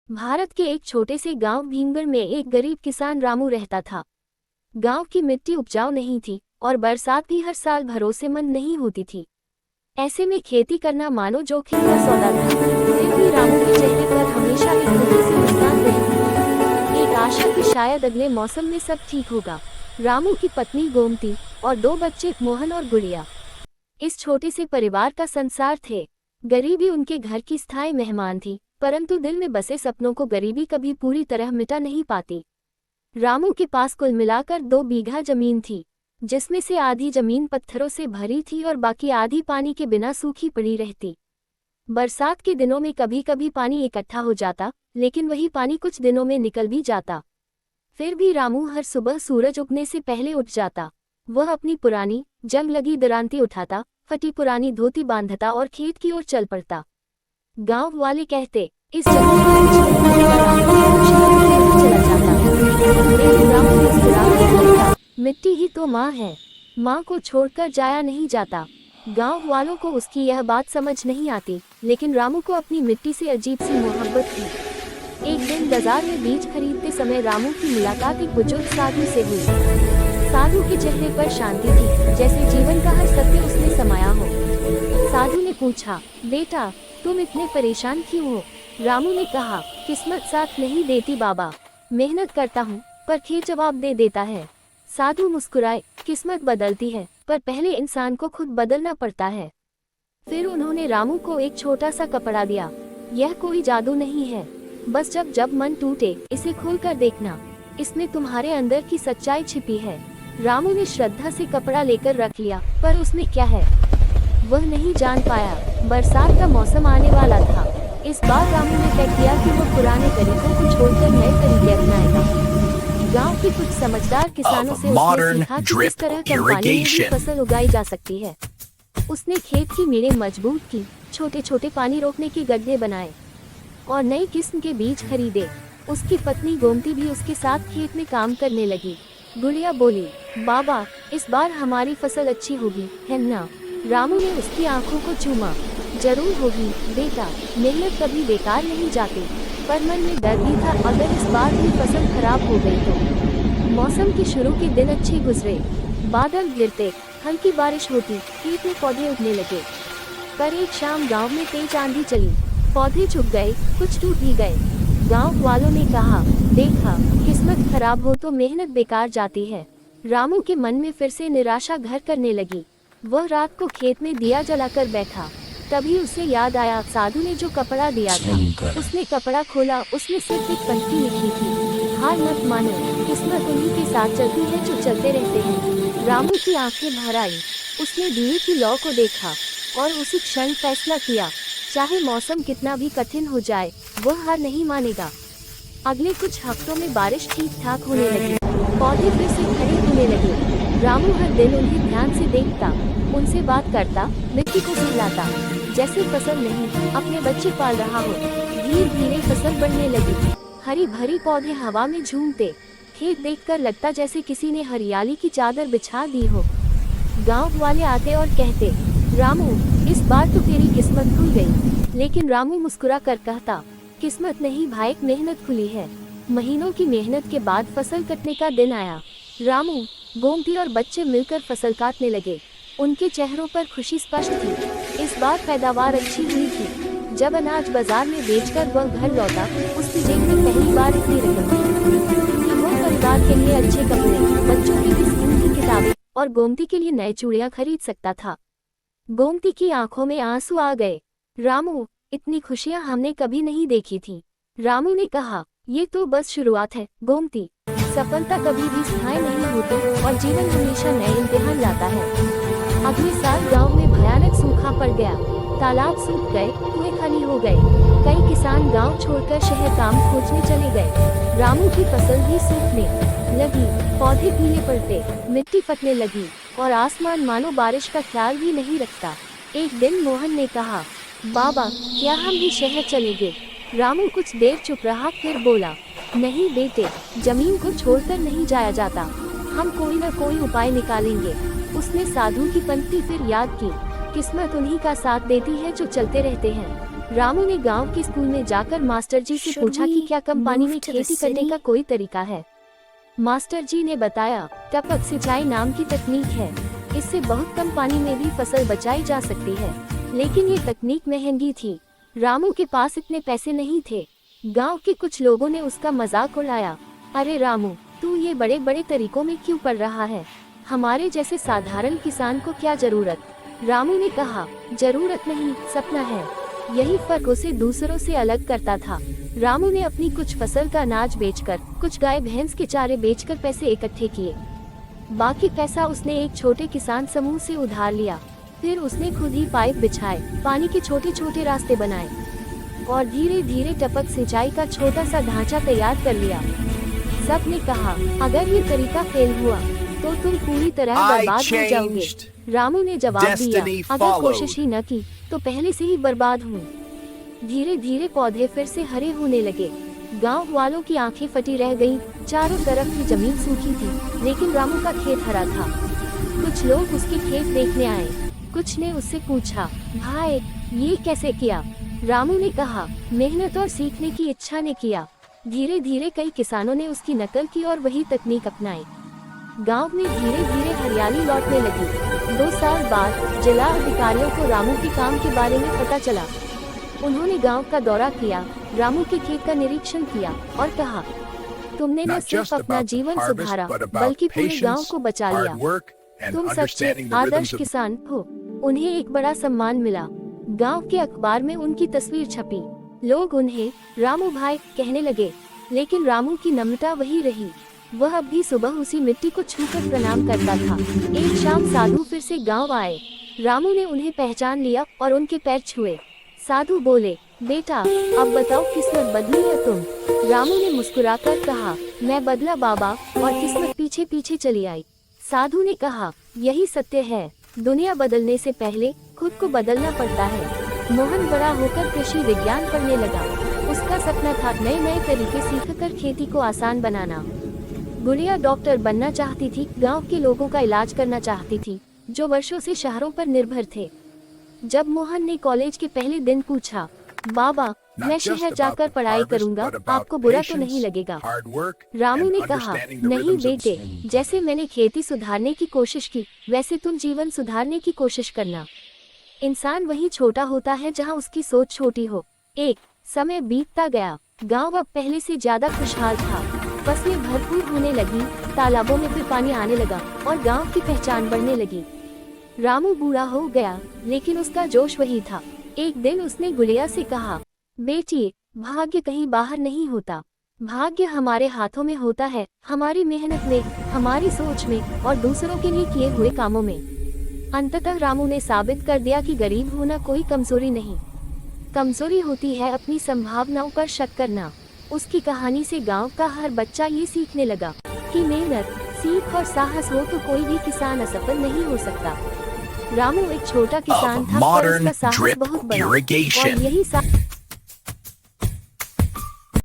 भारत के एक छोटे से गांव भीमगढ़ में एक गरीब किसान रामू रहता था। गांव की मिट्टी उपजाऊ नहीं थी और बरसात भी हर साल भरोसेमंद नहीं होती थी। ऐसे में खेती करना मानो जोखिम का सौदा था। फिर भी रामू के चेहरे पर हमेशा एक हल्की सी मुस्कान रहती थी, एक आशा कि शायद अगले मौसम में सब ठीक होगा। रामू की पत्नी गोमती और 2 बच्चे मोहन और गुड़िया इस छोटे से परिवार का संसार थे। गरीबी उनके घर की स्थायी मेहमान थी, परंतु दिल में बसे सपनों को गरीबी कभी पूरी तरह मिटा नहीं पाती। रामू के पास कुल मिलाकर 2 बीघा जमीन थी, जिसमें से आधी जमीन पत्थरों से भरी थी और बाकी आधी पानी के बिना सूखी पड़ी रहती। बरसात के दिनों में कभी कभी पानी इकट्ठा हो जाता, लेकिन वही पानी कुछ दिनों में निकल भी जाता। फिर भी रामू हर सुबह सूरज उगने से पहले उठ जाता। वह अपनी पुरानी जंग लगी दरांती उठाता, फटी पुरानी धोती बांधता और खेत की ओर चल पड़ता। गांव वाले कहते, इस जगह पर कुछ नहीं होगा, रामू चला जाता। लेकिन रामू मुस्कुराकर कहता, मिट्टी ही तो माँ है, माँ को छोड़कर जाया नहीं जाता। गांव वालों को उसकी यह बात समझ नहीं आती, लेकिन रामू को अपनी मिट्टी से अजीब सी मोहब्बत थी। एक दिन बाजार में बीज खरीदते समय रामू की मुलाकात एक बुजुर्ग साधु से हुई। साधु के चेहरे पर शांति थी, जैसे जीवन का हर सत्य उसमें समाया हो। साधु ने पूछा, बेटा तुम इतने परेशान क्यों हो? रामू ने कहा, किस्मत साथ नहीं देती बाबा, मेहनत करता हूँ पर खेत जवाब दे देता है। साधु मुस्कुराए, किस्मत बदलती है पर पहले इंसान को खुद बदलना पड़ता है। फिर उन्होंने रामू को एक छोटा सा कपड़ा दिया। यह कोई जादू नहीं है, बस जब जब मन टूटे इसे खोलकर देखना, इसमें तुम्हारे अंदर की सच्चाई छिपी है। रामू ने श्रद्धा से कपड़ा लेकर रख लिया, पर उसमें क्या है वह नहीं जान पाया। बरसात का मौसम आने वाला था। इस बार रामू ने तय किया कि वह पुराने तरीकों को छोड़कर नए तरीके अपनाएगा। गांव के कुछ समझदार किसानों से उसने सीखा कि किस तरह कम पानी में भी फसल उगाई जा सकती है। उसने खेत की मेड़ें मजबूत की, छोटे छोटे पानी रोकने के गड्ढे बनाए और नई किस्म के बीज खरीदे। उसकी पत्नी गोमती भी उसके साथ खेत में काम करने लगी। गुड़िया बोली, बाबा इस बार हमारी फसल अच्छी होगी है ना? रामू ने उसकी आंखों को चूमा। जरूर होगी बेटा, मेहनत कभी बेकार नहीं जाती। पर मन में डर भी था, अगर इस बार भी फसल खराब हो गई तो। मौसम के शुरू के दिन अच्छे गुजरे। बादल गिरते, हल्की बारिश होती, खेत में पौधे उगने लगे। पर एक शाम गांव में तेज आंधी चली, पौधे झुक गए, कुछ टूट भी गए। गांव वालों ने कहा, देखा, किस्मत खराब हो तो मेहनत बेकार जाती है। रामू के मन में फिर से निराशा घर करने लगी। वह रात को खेत में दिया जलाकर बैठा। तभी उसे याद आया, साधु ने जो कपड़ा दिया था। उसने कपड़ा खोला, उसमें सिर्फ एक पंक्ति लिखी थी, हार मत मानो, किस्मत उन्हीं के साथ चलती है जो चलते रहते हैं। रामू की आंखें भर आई। उसने दिए की लौ को देखा और उसी क्षण फैसला किया, चाहे मौसम कितना भी कठिन हो जाए, वह हार नहीं मानेगा। अगले कुछ हफ्तों में बारिश ठीक ठाक होने लगी, पौधे फिर से खड़े होने लगे। रामू हर दिन उन्हें ध्यान से देखता, उनसे बात करता, मिट्टी को सहलाता, जैसे फसल नहीं अपने बच्चे पाल रहा हो। धीरे धीरे फसल बढ़ने लगी, हरी भरी पौधे हवा में झूमते। खेत देखकर लगता जैसे किसी ने हरियाली की चादर बिछा दी हो। गांव वाले आते और कहते, रामू इस बार तो तेरी किस्मत खुल गई। लेकिन रामू मुस्कुरा कर कहता, किस्मत नहीं भाई, मेहनत खुली है। महीनों की मेहनत के बाद फसल कटने का दिन आया। रामू, गोमती और बच्चे मिलकर फसल काटने लगे। उनके चेहरों पर खुशी स्पष्ट थी। इस बार पैदावार अच्छी हुई थी। जब अनाज बाजार में बेचकर वह घर लौटा, उसकी जेब में पहली बार इतनी रकम थी। वह परिवार के लिए अच्छे कपड़े, बच्चों के लिए स्कूल की किताबें और गोमती के लिए नए चूड़ियां खरीद सकता था। गोमती की आंखों में आंसू आ गए। रामू, इतनी खुशियां हमने कभी नहीं देखी थी। रामू ने कहा, ये तो बस शुरुआत है गोमती, सफलता कभी भी स्थायी नहीं होती और जीवन हमेशा नए इम्तिहान लाता है। अगले साल गांव में भयानक सूखा पड़ गया। तालाब सूख गए, कुएं खाली हो गए। कई किसान गांव छोड़कर शहर काम खोजने चले गए। रामू की फसल भी सूखने लगी, पौधे पीले पड़ते, मिट्टी फटने लगी और आसमान मानो बारिश का ख्याल भी नहीं रखता। एक दिन मोहन ने कहा, बाबा क्या हम भी शहर चलेंगे? रामू कुछ देर चुप रहा, फिर बोला, नहीं बेटे, जमीन को छोड़कर नहीं जाया जाता, हम कोई न कोई उपाय निकालेंगे। उसने साधु की पंक्ति फिर याद की, किस्मत उन्हीं का साथ देती है जो चलते रहते हैं। रामू ने गांव के स्कूल में जाकर मास्टर जी से पूछा कि क्या कम पानी में खेती करने का कोई तरीका है। मास्टर जी ने बताया, टपक सिंचाई नाम की तकनीक है। इससे बहुत कम पानी में भी फसल बचाई जा सकती है, लेकिन ये तकनीक महंगी थी। रामू के पास इतने पैसे नहीं थे। गांव के कुछ लोगों ने उसका मजाक उड़ाया, अरे रामू, तू ये बड़े बड़े तरीकों में क्यों पड़ रहा है? हमारे जैसे साधारण किसान को क्या जरूरत? रामू ने कहा, जरूरत नहीं, सपना है। यही फर्क उसे दूसरों से अलग करता था। रामू ने अपनी कुछ फसल का अनाज बेचकर, कुछ गाय भैंस के चारे बेचकर पैसे इकट्ठे किए। बाकी पैसा उसने एक छोटे किसान समूह से उधार लिया। फिर उसने खुद ही पाइप बिछाए, पानी के छोटे छोटे रास्ते बनाए और धीरे धीरे टपक सिंचाई का छोटा सा ढांचा तैयार कर लिया। सब ने कहा, अगर ये तरीका फेल हुआ तो तुम पूरी तरह बर्बाद हो जाओगे। रामू ने जवाब दिया, अगर कोशिश ही न की तो पहले से ही बर्बाद हूँ। धीरे धीरे पौधे फिर से हरे होने लगे। गांव वालों की आंखें फटी रह गईं। चारों तरफ की जमीन सूखी थी, लेकिन रामू का खेत हरा था। कुछ लोग उसके खेत देखने आए। कुछ ने उससे पूछा, भाई ये कैसे किया? रामू ने कहा, मेहनत और सीखने की इच्छा ने किया। धीरे धीरे कई किसानों ने उसकी नकल की और वही तकनीक अपनाई। गांव में धीरे धीरे हरियाली लौटने लगी। 2 साल बाद जिला अधिकारियों को रामू के काम के बारे में पता चला। उन्होंने गांव का दौरा किया, रामू के खेत का निरीक्षण किया और कहा, तुमने न सिर्फ अपना जीवन सुधारा बल्कि पूरे गांव को बचा लिया। तुम सच्चे आदर्श किसान हो। उन्हें एक बड़ा सम्मान मिला। गांव के अखबार में उनकी तस्वीर छपी। लोग उन्हें रामू भाई कहने लगे, लेकिन रामू की नम्रता वही रही। वह अब भी सुबह उसी मिट्टी को छूकर प्रणाम करता था। एक शाम साधु फिर से गांव आए। रामू ने उन्हें पहचान लिया और उनके पैर छुए। साधु बोले, बेटा अब बताओ किस्मत बदली या तुम? रामू ने मुस्कुराकर कहा, मैं बदला बाबा, और किस्मत पीछे पीछे चली आई। साधु ने कहा, यही सत्य है, दुनिया बदलने से पहले खुद को बदलना पड़ता है। मोहन बड़ा होकर कृषि विज्ञान पढ़ने लगा। उसका सपना था नए नए तरीके सीखकर खेती को आसान बनाना। गुड़िया डॉक्टर बनना चाहती थी, गांव के लोगों का इलाज करना चाहती थी जो वर्षों से शहरों पर निर्भर थे। जब मोहन ने कॉलेज के पहले दिन पूछा, बाबा मैं शहर जाकर पढ़ाई करूंगा, आपको बुरा तो नहीं लगेगा? रामू ने कहा, नहीं बेटे, जैसे मैंने खेती सुधारने की कोशिश की वैसे तुम जीवन सुधारने की कोशिश करना। इंसान वही छोटा होता है जहां उसकी सोच छोटी हो। एक समय बीतता गया। गांव अब पहले से ज्यादा खुशहाल था। फसलें भरपूर होने लगी, तालाबों में फिर पानी आने लगा और गांव की पहचान बढ़ने लगी। रामू बूढ़ा हो गया, लेकिन उसका जोश वही था। एक दिन उसने गुड़िया से कहा, बेटी भाग्य कहीं बाहर नहीं होता, भाग्य हमारे हाथों में होता है, हमारी मेहनत में, हमारी सोच में और दूसरों के लिए किए हुए कामों में। अंततः रामू ने साबित कर दिया कि गरीब होना कोई कमजोरी नहीं, कमजोरी होती है अपनी संभावनाओं पर शक करना। उसकी कहानी से गांव का हर बच्चा ये सीखने लगा कि मेहनत, सीख और साहस हो तो कोई भी किसान असफल नहीं हो सकता। रामू एक छोटा किसान था, पर उसका साहस बहुत बड़ा, और यही